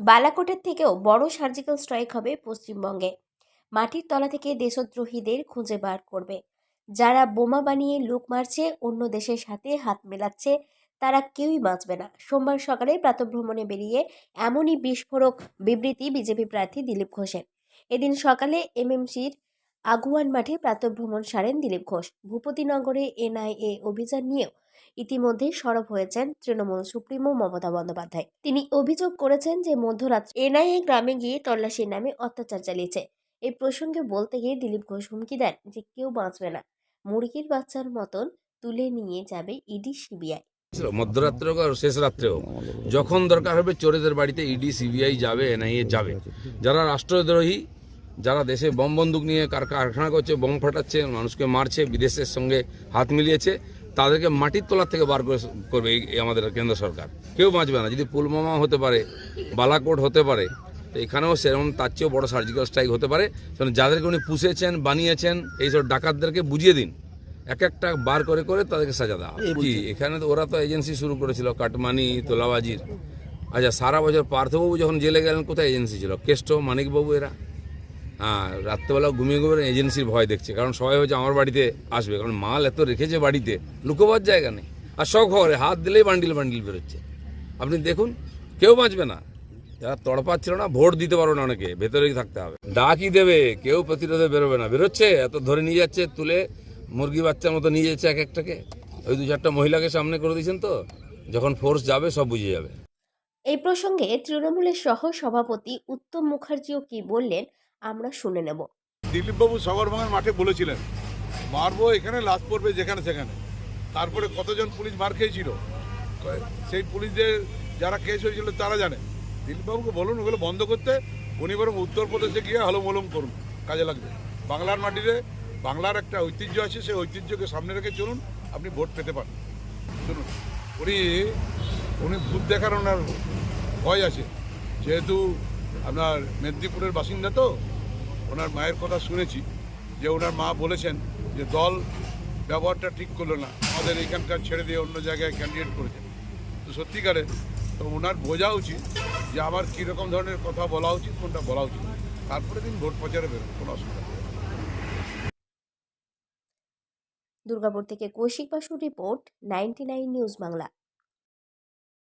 বালাকোটের থেকেও বড় surgical strike হবে পশ্চিমবঙ্গে। মাটির তলা থেকে দেশদ্রোহীদের খুঁজে বার করবে। যারা বোমা বানিয়ে লুক মারছে, অন্য দেশের সাথে হাত মেলাচ্ছে, তারা কেউই বাঁচবে না। সোমবার সকালে প্রাতঃভ্রমণে বেরিয়ে এমনই বিস্ফোরক বিবৃতি বিজেপি প্রার্থী দিলীপ ঘোষের। এদিন সকালে এমএমসির আগুয়ান মাঠে প্রাতঃভ্রমণ সারেন দিলীপ ঘোষ। ভূপতিনগরে এনআইএ অভিযান নিয়েও ইতিমধ্যেই সরব হয়েছেন তৃণমূল সুপ্রিমো মমতা বন্দ্যোপাধ্যায়। তিনি অভিযোগ করেছেন যে মধ্যরাত্রে এনআইএ গ্রামে গিয়ে তল্লাশির নামে অত্যাচার চালিয়েছে। এই প্রসঙ্গে বলতে গিয়ে দিলীপ ঘোষ হুমকি দেন যে কেউ বাঁচবে না, মুরগির বাচ্চার মতন তুলে নিয়ে যাবে ইডি সিবিআই। মধ্যরাত্রে হোক আর শেষ রাত্রে হোক, যখন দরকার হবে চোরেদের বাড়িতে ইডি সিবিআই যাবে, এনআইএ যাবে। যারা রাষ্ট্রদ্রোহী, যারা দেশে বম বন্দুক নিয়ে কারখানা করছে, বম ফাটাচ্ছে, মানুষকে মারছে, বিদেশের সঙ্গে হাত মিলিয়েছে, তাদেরকে মাটির তলার থেকে বার করবে এই আমাদের কেন্দ্র সরকার। কেউ বাঁচবে না। যদি পুলওয়ামা হতে পারে, বালাকোট হতে পারে, তো এখানেও সেরকম তার চেয়েও বড় সার্জিক্যাল স্ট্রাইক হতে পারে। কারণ যাদেরকে উনি পুষেছেন, বানিয়েছেন, এইসব ডাকাতদেরকে বুঝিয়ে দিন, এক একটা বার করে করে তাদেরকে সাজা দেওয়া। কি এখানে তো ওরা তো এজেন্সি শুরু করেছিল কাটমানি, তোলাবাজির। আচ্ছা, সারা বছর পার্থবাবু যখন জেলে গেলেন, কোথায় এজেন্সি ছিল? কেষ্ট, মানিকবাবু, এরা হ্যাঁ রাত্রেবেলা ঘুমিয়ে ঘুমিয়ে এজেন্সির ভয় দেখছে। কারণ সবাই হচ্ছে আমার বাড়িতে আসবে, কারণ মাল এত রেখেছে বাড়িতে, লুকোবার জায়গা নেই। আর সব খবরে হাত দিলেই বান্ডিল বান্ডিল বেরোচ্ছে। আপনি দেখুন, কেউ বাঁচবে না। যারা তড়পাচ্ছিল না, ভোট দিতে পারবে না, অনেকে ভেতরেই থাকতে হবে। ডাকই দেবে, কেউ প্রতিরোধে বেরোবে না। বেরোচ্ছে, এত ধরে নিয়ে যাচ্ছে, তুলে মুরগি বাচ্চার মতো নিয়ে যাচ্ছে এক একটাকে। ওই দু চারটা মহিলাকে সামনে করে দিয়েছেন, তো যখন ফোর্স যাবে সব বুঝে যাবে। এই প্রসঙ্গে তৃণমূলের সহ সভাপতি উত্তম মুখার্জিও কি বললেন আমরা শুনে নেব। দিলীপবাবু সগরভাঙার মাঠে বলেছিলেন, মারবো এখানে, লাশ পড়বে যেখানে সেখানে। তারপরে কতজন পুলিশ মার খেয়েছিল, সেই পুলিশদের যারা কেস হয়েছিল তারা জানে। দিলীপবাবুকে বলুন ওগুলো বন্ধ করতে। উনি বরং উত্তরপ্রদেশে গিয়ে হলমলম করুন, কাজে লাগবে। বাংলার মাটিতে বাংলার একটা ঐতিহ্য আছে, সেই ঐতিহ্যকে সামনে রেখে চলুন, আপনি ভোট পেতে পারেন। শুনুন, উনি ভূত দেখার ওনার ভয় আছে, যেহেতু আপনার মেদিনীপুরের বাসিন্দা, তো ওনার মায়ের কথা শুনেছি যে ওনার মা বলেছেন যে দল ব্যবহারটা ঠিক করলো না, আমাদের এখানকার ছেড়ে দিয়ে অন্য জায়গায় ক্যান্ডিডেট করেছেন। তো সত্যিকারে তো ওনার বোঝা উচিত যে আমার কীরকম ধরনের কথা বলা উচিত, কোনটা বলা উচিত। তারপরে দিন ভোট প্রচারে বেরোন, কোনো অসুবিধা নেই। দুর্গাপুর থেকে কৌশিক বাসুর রিপোর্ট, 99 নিউজ বাংলা।